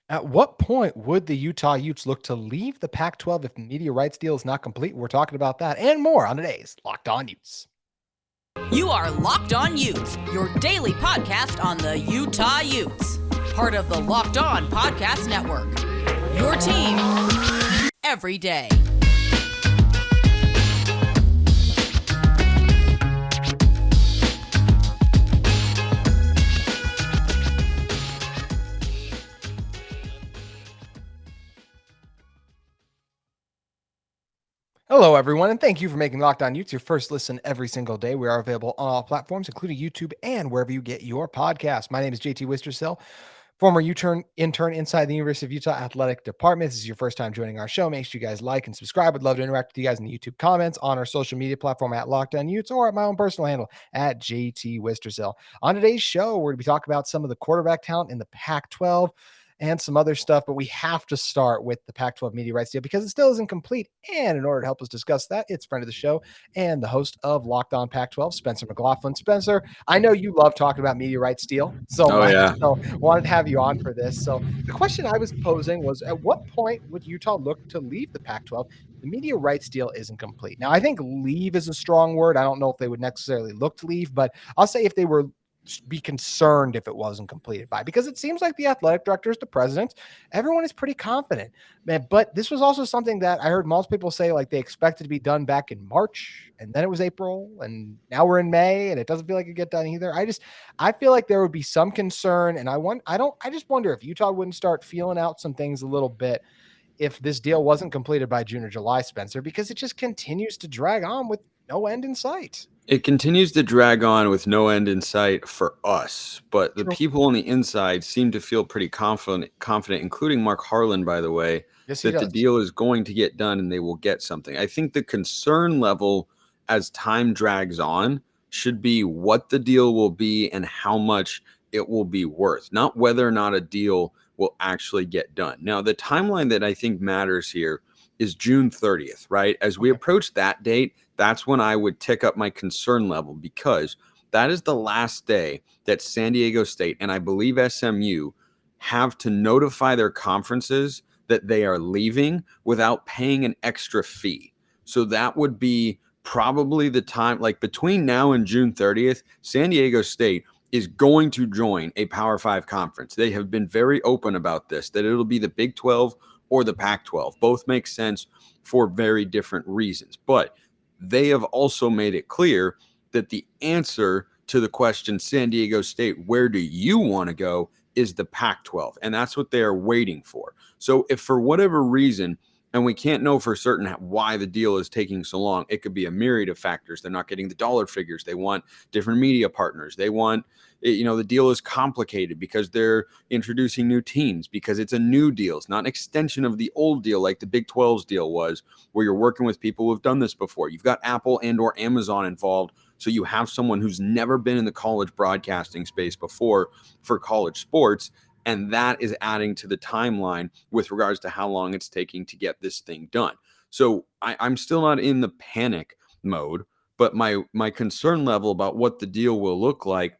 At what point would the Utah Utes look to leave the Pac 12 if the media rights deal is not complete? We're talking about that and more on today's Locked On Utes. You are Locked On Utes, your daily podcast on the Utah Utes. Part of the Locked On Podcast Network. Your team every day. Hello, everyone, and thank you for making Locked On Utes your first listen every single day. We are available on all platforms, including YouTube and wherever you get your podcast. My name is JT Wistersill, former intern inside the University of Utah Athletic Department. This is your first time joining our show. Make sure you guys like and subscribe. I'd love to interact with you guys in the YouTube comments, on our social media platform at Locked On Utes, or at my own personal handle at JT Wistersill. On today's show, we're going to be talking about some of the quarterback talent in the Pac-12 and some other stuff, but we have to start with the Pac-12 media rights deal because it still isn't complete. And in order to help us discuss that, it's friend of the show and the host of Locked On Pac-12, Spencer McLaughlin. Spencer, I know you love talking about media rights deal so Oh much, yeah. so wanted to have you on for this. So the question I was posing was, at what point would Utah look to leave the Pac-12? The media rights deal isn't complete. Now, I think leave is a strong word. I don't know if they would necessarily look to leave, but I'll say if they were be concerned if it wasn't completed by, because it seems like the athletic directors, the president, everyone is pretty confident, man. But this was also something that I heard most people say, like they expected to be done back in March, and then it was April, and now we're in May, and it doesn't feel like it get done either. I feel like there would be some concern, and I just wonder if Utah wouldn't start feeling out some things a little bit if this deal wasn't completed by June or July, Spencer, because it just continues to drag on with no end in sight. It continues to drag on with no end in sight for us, but the True. people on the inside seem to feel pretty confident, including Mark Harlan, by the way, Yes, he that the does. deal is going to get done and they will get something. I think the concern level as time drags on should be what the deal will be and how much it will be worth, not whether or not a deal will actually get done. Now, the timeline that I think matters here is June 30th, right? As we Okay. approach that date, that's when I would tick up my concern level because that is the last day that San Diego State and I believe SMU have to notify their conferences that they are leaving without paying an extra fee. So that would be probably the time, like between now and June 30th, San Diego State is going to join a Power Five conference. They have been very open about this, that it'll be the Big 12 or the Pac 12. Both make sense for very different reasons. But they have also made it clear that the answer to the question, San Diego State, where do you want to go, is the Pac 12. And that's what they are waiting for. So if for whatever reason, and we can't know for certain why the deal is taking so long. It could be a myriad of factors. They're not getting the dollar figures. They want different media partners. They want, the deal is complicated because they're introducing new teams, because it's a new deal. It's not an extension of the old deal like the Big 12's deal was, where you're working with people who've done this before. You've got Apple and or Amazon involved. So you have someone who's never been in the college broadcasting space before for college sports. And that is adding to the timeline with regards to how long it's taking to get this thing done. So I'm still not in the panic mode, but my concern level about what the deal will look like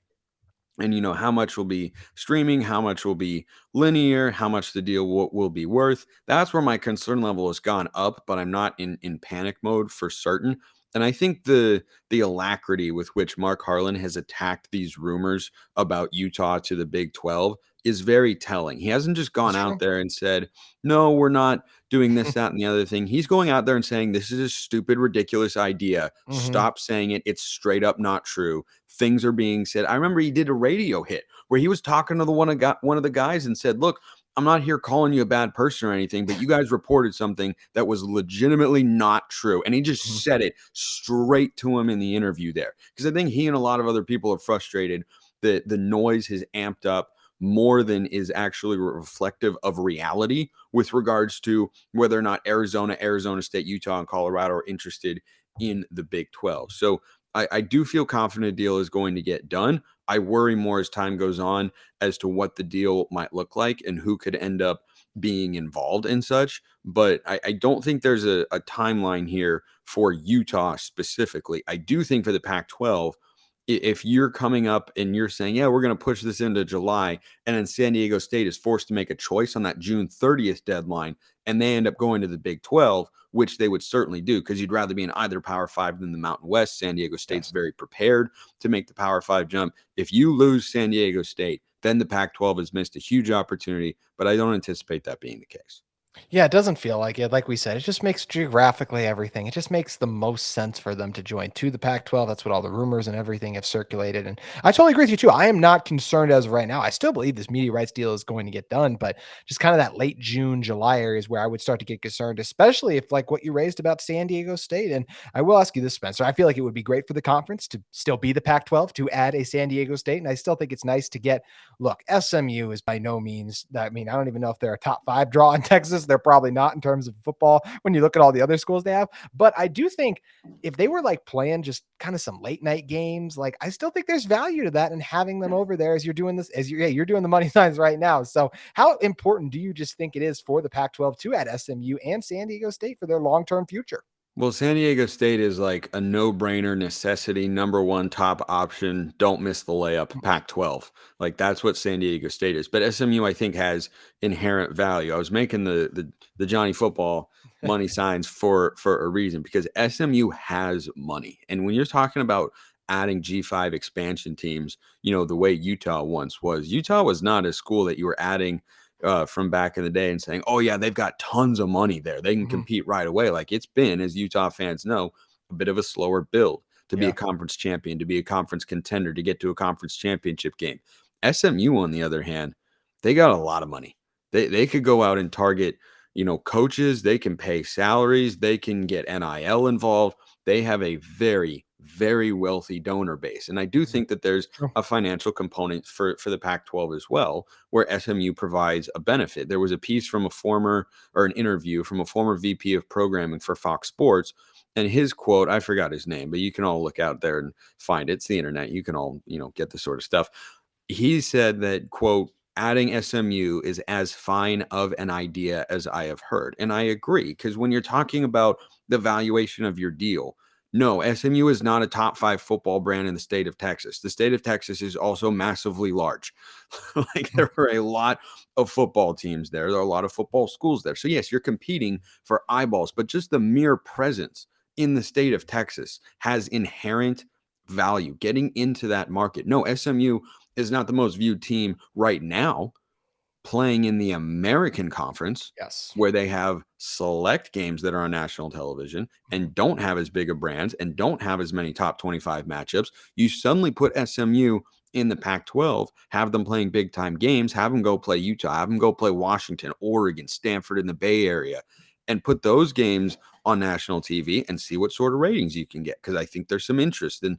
and how much will be streaming, how much will be linear, how much the deal will be worth, that's where my concern level has gone up, but I'm not in panic mode for certain. And I think the alacrity with which Mark Harlan has attacked these rumors about Utah to the Big 12 is very telling. He hasn't just gone That's out true. there and said, no, we're not doing this, that, and the other thing. He's going out there and saying, this is a stupid, ridiculous idea. Mhm. Stop saying it. It's straight up not true. Things are being said. I remember he did a radio hit where he was talking to one of the guys and said, look, I'm not here calling you a bad person or anything, but you guys reported something that was legitimately not true. And he Mhm. just said it straight to him in the interview there. Because I think he and a lot of other people are frustrated that the noise has amped up more than is actually reflective of reality with regards to whether or not Arizona State, Utah, and Colorado are interested in the Big 12. So I do feel confident a deal is going to get done. I worry more as time goes on as to what the deal might look like and who could end up being involved in such. But I don't think there's a timeline here for Utah specifically. I do think for the Pac 12, if you're coming up and you're saying, yeah, we're going to push this into July, and then San Diego State is forced to make a choice on that June 30th deadline, and they end up going to the Big 12, which they would certainly do because you'd rather be in either Power 5 than the Mountain West. San Diego State's very prepared to make the Power 5 jump. If you lose San Diego State, then the Pac-12 has missed a huge opportunity, but I don't anticipate that being the case. Yeah, it doesn't feel like it. Like we said, it just makes geographically everything. It just makes the most sense for them to join to the Pac-12. That's what all the rumors and everything have circulated. And I totally agree with you too. I am not concerned as of right now. I still believe this media rights deal is going to get done, but just kind of that late June, July areas where I would start to get concerned, especially if like what you raised about San Diego State. And I will ask you this, Spencer. I feel like it would be great for the conference to still be the Pac-12 to add a San Diego State. And I still think it's nice to get, look, SMU is by no means, I mean, I don't even know if they're a top 5 draw in Texas. They're probably not in terms of football when you look at all the other schools they have. But I do think if they were like playing just kind of some late night games, like I still think there's value to that and having them over there as you're doing this, as you're doing the money signs right now. So how important do you just think it is for the Pac-12 to add SMU and San Diego State for their long-term future? Well, San Diego State is like a no-brainer necessity, number one top option. Don't miss the layup, Pac-12. Like that's what San Diego State is. But SMU, I think, has inherent value. I was making the Johnny Football money signs for a reason because SMU has money. And when you're talking about adding G5 expansion teams, the way Utah once was, Utah was not a school that you were adding from back in the day and saying, oh, yeah, they've got tons of money there. They can compete right away. Like it's been, as Utah fans know, a bit of a slower build to be a conference champion, to be a conference contender, to get to a conference championship game. SMU, on the other hand, they got a lot of money. They could go out and target, coaches. They can pay salaries. They can get NIL involved. They have a very, very wealthy donor base. And I do think that there's a financial component for the Pac-12 as well, where SMU provides a benefit. There was a piece from an interview from a former VP of programming for Fox Sports. And his quote, I forgot his name, but you can all look out there and find it. It's the internet. You can all, get this sort of stuff. He said that, quote, adding SMU is as fine of an idea as I have heard. And I agree, because when you're talking about the valuation of your deal, no, SMU is not a top 5 football brand in the state of Texas. The state of Texas is also massively large. Like there are a lot of football teams there. There are a lot of football schools there. So yes, you're competing for eyeballs, but just the mere presence in the state of Texas has inherent value getting into that market. No, SMU is not the most viewed team right now playing in the American Conference, Yes. where they have select games that are on national television and don't have as big of brands and don't have as many top 25 matchups. You suddenly put SMU in the Pac-12, have them playing big time games, have them go play Utah, have them go play Washington, Oregon, Stanford in the Bay Area, and put those games on national TV and see what sort of ratings you can get. Because I think there's some interest and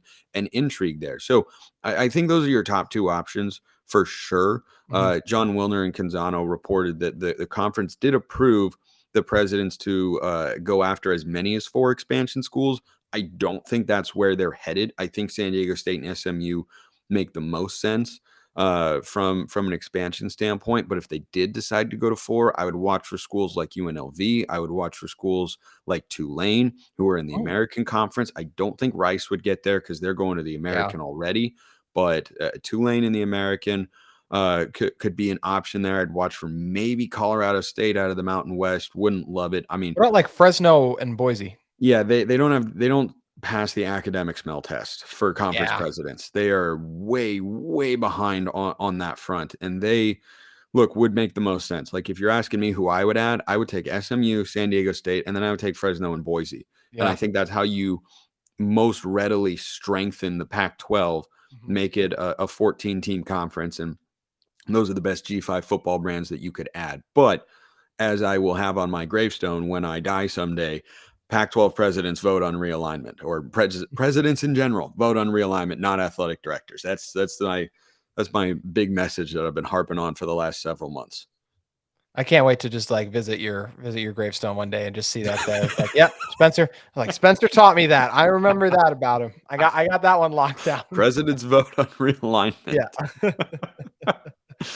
intrigue there. So I think those are your top 2 options for sure. John Wilner and Canzano reported that the conference did approve the presidents to go after as many as 4 expansion schools. I don't think that's where they're headed. I think San Diego State and SMU make the most sense from an expansion standpoint. But if they did decide to go to 4, I would watch for schools like UNLV. I would watch for schools like Tulane, who are in the American Conference. I don't think Rice would get there because they're going to the American already. But Tulane in the American could be an option there. I'd watch for maybe Colorado State out of the Mountain West. Wouldn't love it. I mean, What about like Fresno and Boise? yeah, they don't pass the academic smell test for conference presidents. They are way, way behind on that front. And they would make the most sense. Like if you're asking me who I would add, I would take SMU, San Diego State, and then I would take Fresno and Boise. Yeah. And I think that's how you most readily strengthen the Pac-12, make it a 14-team conference. And those are the best G5 football brands that you could add. But as I will have on my gravestone when I die someday, Pac-12 presidents vote on realignment, or presidents in general vote on realignment, not athletic directors. That's my big message that I've been harping on for the last several months. I can't wait to just like visit your gravestone one day and just see that there. It's like, yep, Spencer. Like Spencer taught me that. I remember that about him. I got that one locked down. Presidents vote on realignment. Yeah.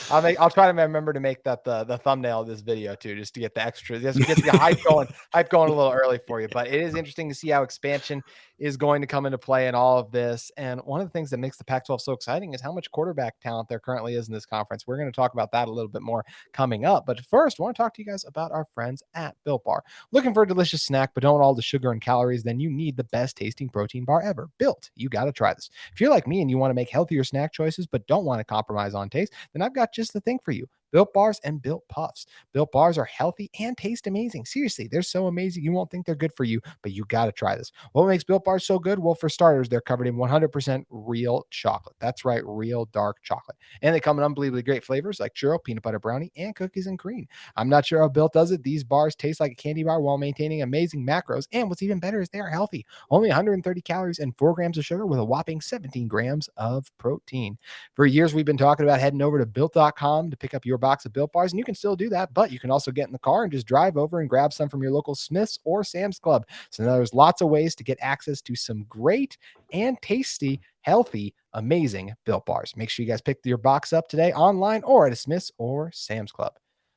I'll try to remember to make that the thumbnail of this video too, just to get the extra, just get the hype going a little early for you. But it is interesting to see how expansion is going to come into play in all of this. And one of the things that makes the Pac-12 so exciting is how much quarterback talent there currently is in this conference. We're going to talk about that a little bit more coming up. But first, I want to talk to you guys about our friends at Built Bar. Looking for a delicious snack, but don't want all the sugar and calories? Then you need the best tasting protein bar ever. Built. You got to try this. If you're like me and you want to make healthier snack choices, but don't want to compromise on taste, then I've got just the thing for you. Built Bars and Built Puffs. Built Bars are healthy and taste amazing. Seriously, they're so amazing. You won't think they're good for you, but you got to try this. What makes Built Bars so good? Well, for starters, they're covered in 100% real chocolate. That's right, real dark chocolate. And they come in unbelievably great flavors like churro, peanut butter brownie, and cookies and cream. I'm not sure how Built does it. These bars taste like a candy bar while maintaining amazing macros. And what's even better is they are healthy. Only 130 calories and 4 grams of sugar with a whopping 17 grams of protein. For years, we've been talking about heading over to Built.com to pick up your box of Built Bars, and you can still do that, but you can also get in the car and just drive over and grab some from your local Smith's or Sam's Club. So now there's lots of ways to get access to some great and tasty, healthy, amazing Built Bars. Make sure you guys pick your box up today online or at a Smith's or Sam's Club.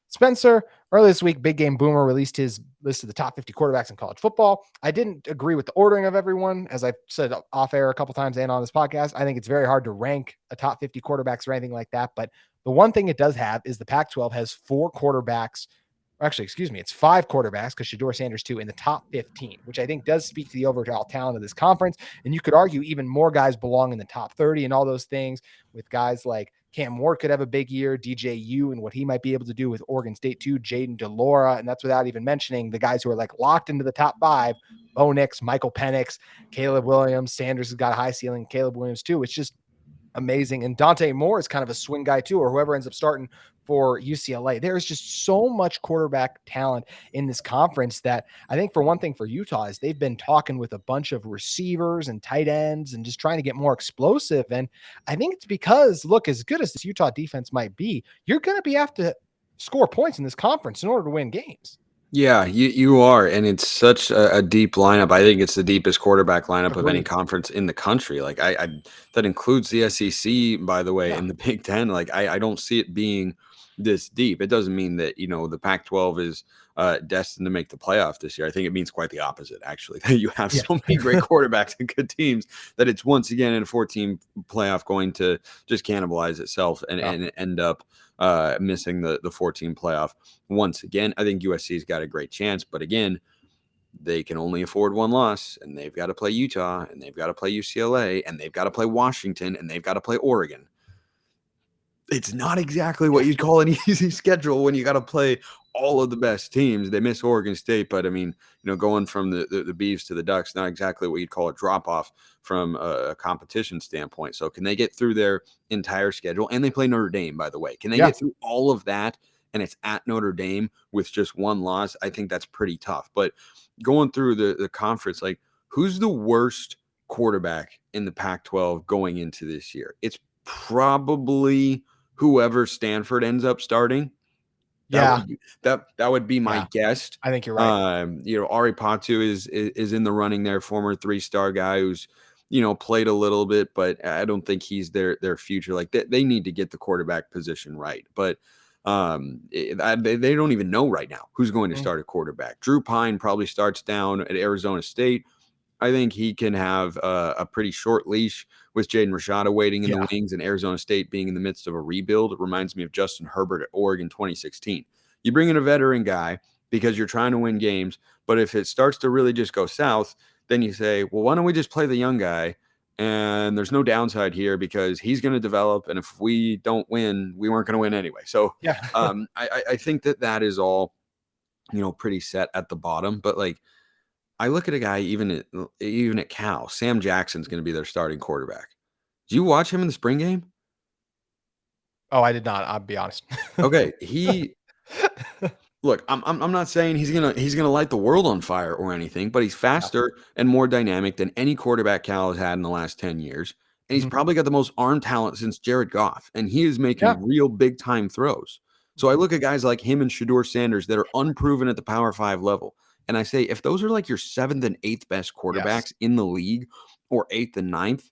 Spencer, earlier this week, Big Game Boomer released his list of the top 50 quarterbacks in college football. I didn't agree with the ordering of everyone, as I've said off air a couple times and on this podcast. I think it's very hard to rank a top 50 quarterbacks or anything like that. But the one thing it does have is the Pac-12 has 4 quarterbacks. Actually, excuse me, it's 5 quarterbacks because Shedeur Sanders too in the top 15, which I think does speak to the overall talent of this conference. And you could argue even more guys belong in the top 30 and all those things, with guys like Cam Ward could have a big year, DJU and what he might be able to do with Oregon State too, Jaden DeLora, and that's without even mentioning the guys who are like locked into the top 5, Bo Nix, Michael Penix, Caleb Williams. Sanders has got a high ceiling, Caleb Williams too. It's just amazing. And Dante Moore is kind of a swing guy too, or whoever ends up starting for UCLA. There's just so much quarterback talent in this conference that I think, for one thing, for Utah is they've been talking with a bunch of receivers and tight ends and just trying to get more explosive. And I think it's because, look, as good as this Utah defense might be, you're going to be have to score points in this conference in order to win games. Yeah, you are, and it's such a deep lineup. I think it's the deepest quarterback lineup of any Agreed. conference in the country. Like I that includes the SEC, by the way, Yeah. and the Big Ten. Like I don't see it being this deep. It doesn't mean that the Pac-12 is destined to make the playoff this year. I think it means quite the opposite, actually. That you have so many great quarterbacks and good teams that it's once again in a 14 playoff going to just cannibalize itself and end up missing the 14 playoff once again. I think USC's got a great chance, but again, they can only afford one loss, and they've got to play Utah, and they've got to play UCLA, and they've got to play Washington, and they've got to play Oregon. It's not exactly what you'd call an easy schedule when you got to play all of the best teams. They miss Oregon State, but I mean, going from the Beavs to the Ducks, not exactly what you'd call a drop off from a competition standpoint. So can they get through their entire schedule? And they play Notre Dame, by the way. Can they get through all of that? And it's at Notre Dame with just one loss. I think that's pretty tough. But going through the conference, like, who's the worst quarterback in the Pac-12 going into this year? It's probably whoever Stanford ends up starting. That would be my guess. I think you're right. Ari Patu is in the running there, former 3-star guy who's played a little bit, but I don't think he's their future. Like they need to get the quarterback position right, but they don't even know right now who's going to start a quarterback. Drew Pine probably starts down at Arizona State. I think he can have a pretty short leash with Jaden Rashada waiting in the wings and Arizona State being in the midst of a rebuild. It reminds me of Justin Herbert at Oregon 2016. You bring in a veteran guy because you're trying to win games, but if it starts to really just go south, then you say, well, why don't we just play the young guy? And there's no downside here because he's going to develop, and if we don't win, we weren't going to win anyway. So I think that is all pretty set at the bottom. But like, I look at a guy even at Cal. Sam Jackson's going to be their starting quarterback. Did you watch him in the spring game? Oh, I did not. I'll be honest. Okay, look. I'm not saying he's gonna light the world on fire or anything, but he's faster and more dynamic than any quarterback Cal has had in the last 10 years, and he's probably got the most arm talent since Jared Goff, and he is making real big time throws. So I look at guys like him and Shedeur Sanders that are unproven at the Power 5 level. And I say, if those are like your 7th and 8th best quarterbacks in the league, or 8th and 9th,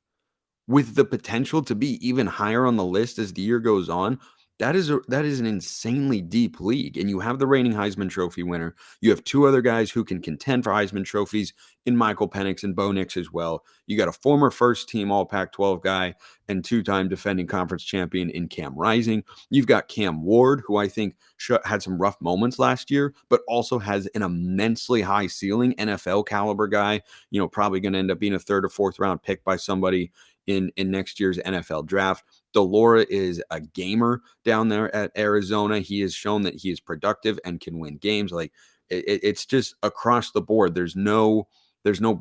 with the potential to be even higher on the list as the year goes on, that is an insanely deep league. And you have the reigning Heisman Trophy winner. You have two other guys who can contend for Heisman trophies in Michael Penix and Bo Nix as well. You got a former first team All Pac-12 guy and two-time defending conference champion in Cam Rising. You've got Cam Ward, who I think had some rough moments last year, but also has an immensely high ceiling, NFL caliber guy, probably going to end up being a third or fourth round pick by somebody in next year's NFL draft. Delora is a gamer down there at Arizona. He has shown that he is productive and can win games. Like it's just across the board. There's no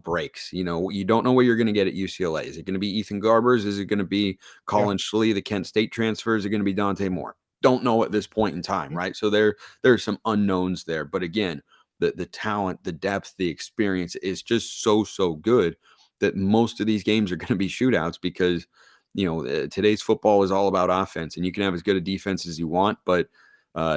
breaks. You don't know what you're going to get at UCLA. Is it going to be Ethan Garbers? Is it going to be Colin Schlee, the Kent State transfer? Is it going to be Dante Moore? Don't know at this point in time, right? So there are some unknowns there. But again, the talent, the depth, the experience is just so good that most of these games are going to be shootouts because today's football is all about offense, and you can have as good a defense as you want, but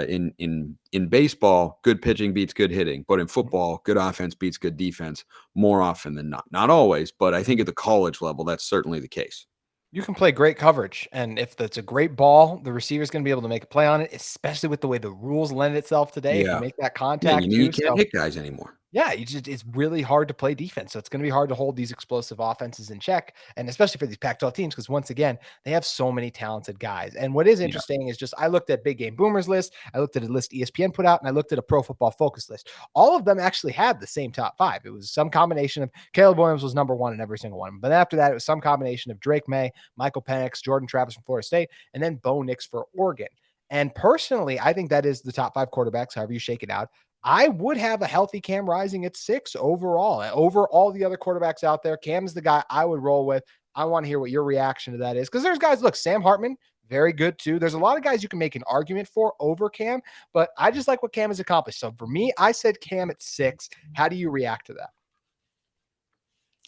in baseball, good pitching beats good hitting, but in football, good offense beats good defense more often than not. Not always, but I think at the college level, that's certainly the case. You can play great coverage, and if that's a great ball, the receiver's going to be able to make a play on it, especially with the way the rules lend itself today. If you make that contact, you can't hit guys anymore. Yeah, it's really hard to play defense. So it's going to be hard to hold these explosive offenses in check, and especially for these Pac-12 teams, because once again, they have so many talented guys. And what is interesting is just I looked at Big Game Boomers list, I looked at a list ESPN put out, and I looked at a Pro Football Focus list. All of them actually had the same top five. It was some combination of Caleb Williams was number one in every single one, but after that, it was some combination of Drake May, Michael Penix, Jordan Travis from Florida State, and then Bo Nix for Oregon. And personally, I think that is the top five quarterbacks, however you shake it out. I would have a healthy Cam Rising at 6 overall. Over all the other quarterbacks out there, Cam's the guy I would roll with. I want to hear what your reaction to that is, because there's guys, look, Sam Hartman, very good too. There's a lot of guys you can make an argument for over Cam, but I just like what Cam has accomplished. So for me, I said Cam at 6. How do you react to that?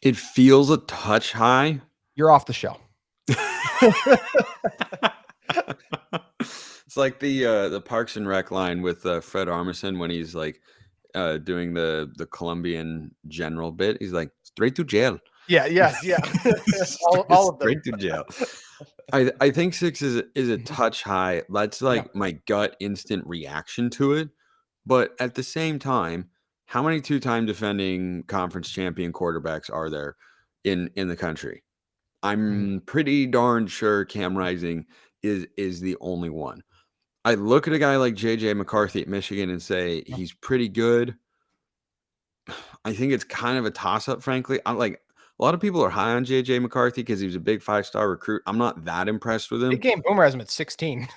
It feels a touch high. You're off the show. It's like the Parks and Rec line with Fred Armisen when he's like doing the Colombian general bit. He's like, straight to jail. Yeah. all of them. Straight to jail. I think 6 is a touch high. That's like my gut instant reaction to it. But at the same time, how many two-time defending conference champion quarterbacks are there in the country? I'm pretty darn sure Cam Rising is the only one. I look at a guy like JJ McCarthy at Michigan and say he's pretty good. I think it's kind of a toss-up, frankly. I'm like, a lot of people are high on JJ McCarthy because he was a big 5-star recruit. I'm not that impressed with him. Big Game Boomer has him at 16.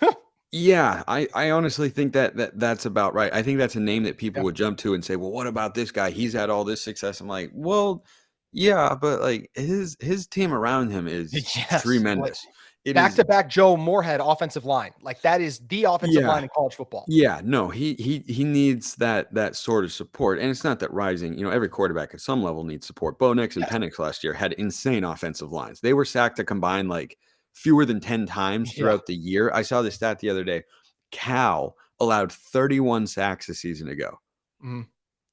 Yeah, I honestly think that's about right. I think that's a name that people would jump to and say, well, what about this guy? He's had all this success. I'm like, well, yeah, but like his team around him is tremendous. Back-to-back Joe Moorhead offensive line. Like that is the offensive line in college football. Yeah, no, he needs that sort of support. And it's not that Rising, every quarterback at some level needs support. Bo Nix and Penix last year had insane offensive lines. They were sacked a combined like fewer than 10 times throughout the year. I saw the stat the other day. Cal allowed 31 sacks a season ago. Mm-hmm.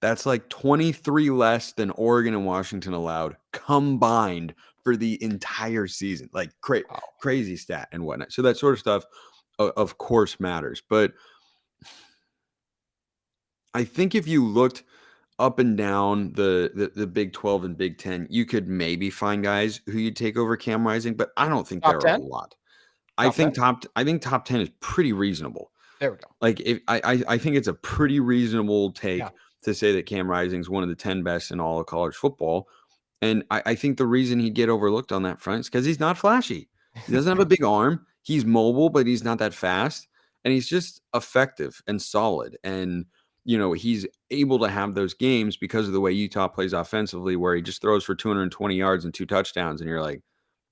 That's like 23 less than Oregon and Washington allowed combined for the entire season. Like crazy stat and whatnot. So that sort of stuff, of course, matters. But I think if you looked up and down the Big 12 and Big 10, you could maybe find guys who you'd take over Cam Rising, but I don't think there are a lot. I think top 10 is pretty reasonable. There we go. Like I think it's a pretty reasonable take to say that Cam Rising is one of the 10 best in all of college football. And I think the reason he'd get overlooked on that front is because he's not flashy. He doesn't have a big arm. He's mobile, but he's not that fast. And he's just effective and solid. And, he's able to have those games because of the way Utah plays offensively, where he just throws for 220 yards and 2 touchdowns. And you're like,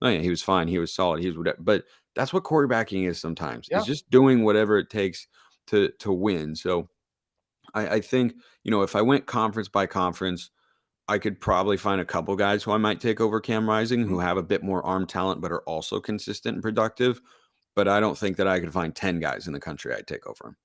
oh, yeah, he was fine. He was solid. He was whatever. But that's what quarterbacking is sometimes. It's just doing whatever it takes to win. So I think, if I went conference by conference, I could probably find a couple guys who I might take over Cam Rising who have a bit more arm talent, but are also consistent and productive. But I don't think that I could find 10 guys in the country I'd take over him.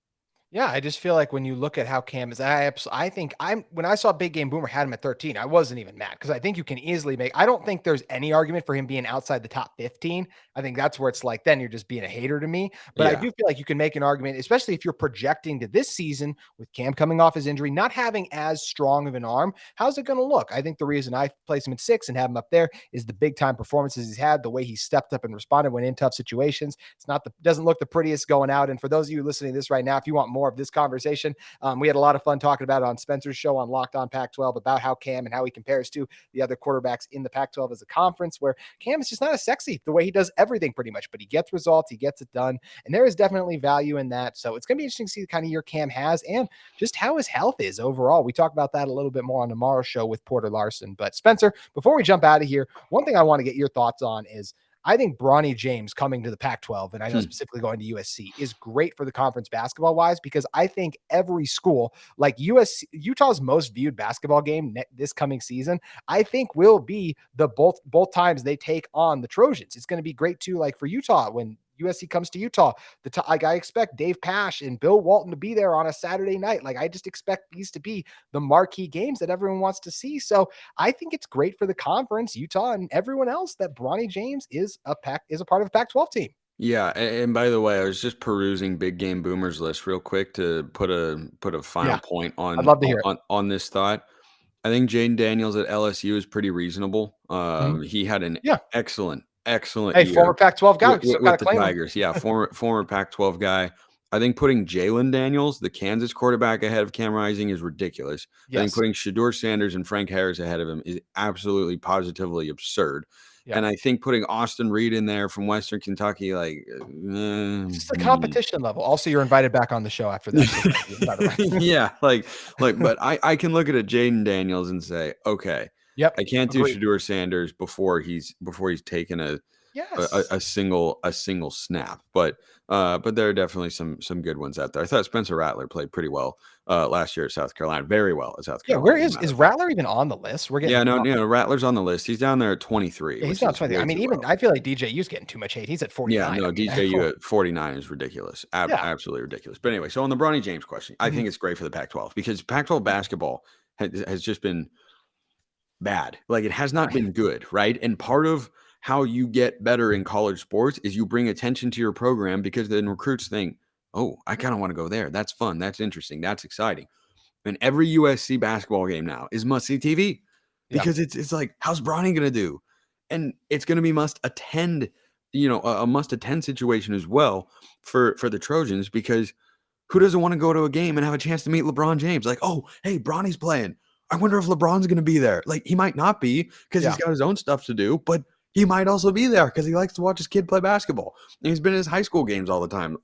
Yeah, I just feel like when you look at how Cam is, I think when I saw Big Game Boomer had him at 13, I wasn't even mad because I think you can easily I don't think there's any argument for him being outside the top 15. I think that's where it's like, then you're just being a hater to me. But I Yeah. do feel like you can make an argument, especially if you're projecting to this season with Cam coming off his injury, not having as strong of an arm. How's it going to look? I think the reason I place him at 6 and have him up there is the big time performances he's had, the way he stepped up and responded when in tough situations. It's not doesn't look the prettiest going out. And for those of you listening to this right now, if you want more of this conversation, we had a lot of fun talking about it on Spencer's show on Locked On Pac-12 about how Cam and how he compares to the other quarterbacks in the Pac-12 as a conference, where Cam is just not as sexy the way he does everything pretty much, but he gets results, he gets it done, and there is definitely value in that. So it's going to be interesting to see the kind of year Cam has and just how his health is overall. We talk about that a little bit more on tomorrow's show with Porter Larson. But Spencer, before we jump out of here, one thing I want to get your thoughts on is I think Bronny James coming to the Pac-12, and I know specifically going to USC, is great for the conference basketball wise, because I think every school, like USC, Utah's most viewed basketball game this coming season, I think will be the both times they take on the Trojans. It's going to be great too, like for Utah when USC comes to Utah. Like I expect Dave Pasch and Bill Walton to be there on a Saturday night. Like I just expect these to be the marquee games that everyone wants to see. So I think it's great for the conference, Utah, and everyone else that Bronny James is a part of a Pac-12 team. Yeah, and by the way, I was just perusing Big Game Boomer's list real quick to put a final Yeah, point I'd love to hear it. on this thought. I think Jaden Daniels at LSU is pretty reasonable. Mhm. He had an Yeah. excellent Hey, former year Pac-12 guy, still got with to the claim him. Tigers. Yeah, former Pac-12 guy. I think putting Jalen Daniels, the Kansas quarterback, ahead of Cam Rising is ridiculous. I think Yes. putting Shedeur Sanders and Frank Harris ahead of him is absolutely positively absurd. Yeah. And I think putting Austin Reed in there from Western Kentucky, like, It's just a competition level. Also, you're invited back on the show after this, by the way. yeah, but I can look at a Jaden Daniels and say, okay, Yep. I can't do Agreed. Shedeur Sanders before he's taken a Yes. single snap, but there are definitely some good ones out there. I thought Spencer Rattler played pretty well last year at South Carolina, very well at South Yeah, Carolina. where As a is matter of fact. Rattler even on the list? We're Yeah, getting no, Rattler's on the list. He's down there at 23, yeah, he's which not is 20. I way mean, too even low. I feel like DJU's getting too much hate. He's at 49. Yeah, no, I mean, DJU at 49 is ridiculous. yeah. Absolutely ridiculous. But anyway, so on the Bronny James question, I Mhm. think it's great for the Pac-12 because Pac-12 basketball has just been bad. Like it has not been good, right? And part of how you get better in college sports is you bring attention to your program because then recruits think, "Oh, I kind of want to go there. That's fun. That's interesting. That's exciting." And every USC basketball game now is must-see TV Yeah. because it's like, how's Bronny going to do? And it's going to be must attend, a must attend situation as well for the Trojans because who doesn't want to go to a game and have a chance to meet LeBron James? Like, oh, hey, Bronny's playing. I wonder if LeBron's going to be there. Like, he might not be because Yeah. he's got his own stuff to do, but he might also be there because he likes to watch his kid play basketball. And he's been in his high school games all the times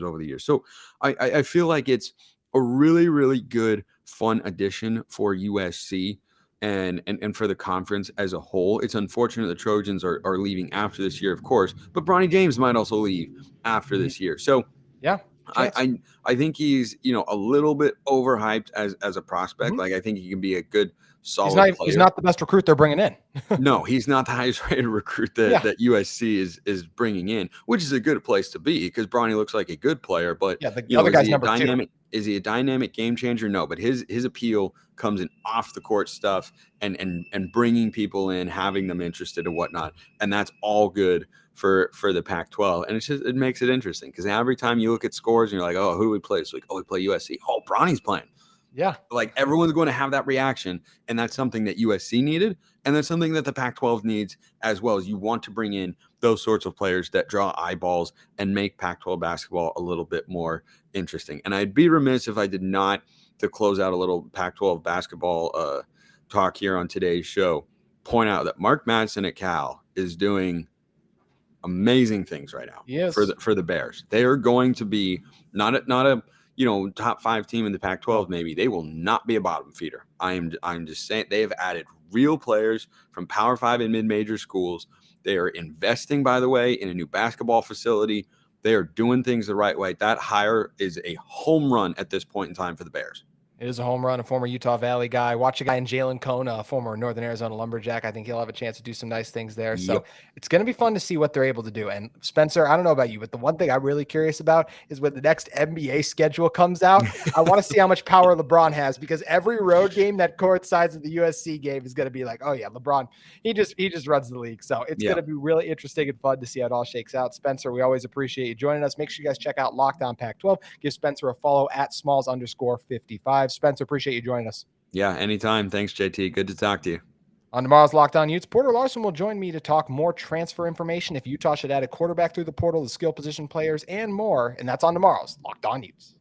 over the years. So I feel like it's a really, really good, fun addition for USC and for the conference as a whole. It's unfortunate the Trojans are leaving after this year, of course, but Bronny James might also leave after this year. So Yeah. Chance. I think he's a little bit overhyped as a prospect. Mhm. Like I think he can be a good solid He's player. not the best recruit they're bringing in. No, he's not the highest rated recruit Yeah. that USC is bringing in, which is a good place to be because Bronny looks like a good player. But Yeah, the other guy's number 2. dynamic? Is he a dynamic game changer? No, but his appeal comes in off the court stuff and bringing people in, having them interested and whatnot, and that's all good for the Pac-12. And it makes it interesting because every time you look at scores and you're like, oh, who do we play? It's like, oh, we play USC. Oh, Bronny's playing. Yeah. Like everyone's going to have that reaction, and that's something that USC needed, and that's something that the Pac-12 needs as well. As you want to bring in those sorts of players that draw eyeballs and make Pac-12 basketball a little bit more interesting. And I'd be remiss if I did not, to close out a little Pac-12 basketball talk here on today's show, point out that Mark Madsen at Cal is doing amazing things right now Yes. for the Bears. They are going to be not a top 5 team in the Pac-12. Maybe they will not be a bottom feeder. I'm just saying they have added real players from Power 5 and mid-major schools. They are investing, by the way, in a new basketball facility. They are doing things the right way. That hire is a home run at this point in time for the Bears. It is a home run, a former Utah Valley guy. Watch a guy in Jalen Kona, a former Northern Arizona Lumberjack. I think he'll have a chance to do some nice things there. So Yep. it's going to be fun to see what they're able to do. And Spencer, I don't know about you, but the one thing I'm really curious about is when the next NBA schedule comes out, I want to see how much power LeBron has, because every road game that coincides with the USC game is going to be like, oh yeah, LeBron, he just runs the league. So it's Yeah. going to be really interesting and fun to see how it all shakes out. Spencer, we always appreciate you joining us. Make sure you guys check out Locked On Pac-12. Give Spencer a follow at Smalls_55. Spencer, appreciate you joining us. Yeah, anytime. Thanks, JT. Good to talk to you. On tomorrow's Locked On Utes, Porter Larson will join me to talk more transfer information, if Utah should add a quarterback through the portal, the skill position players, and more. And that's on tomorrow's Locked On Utes.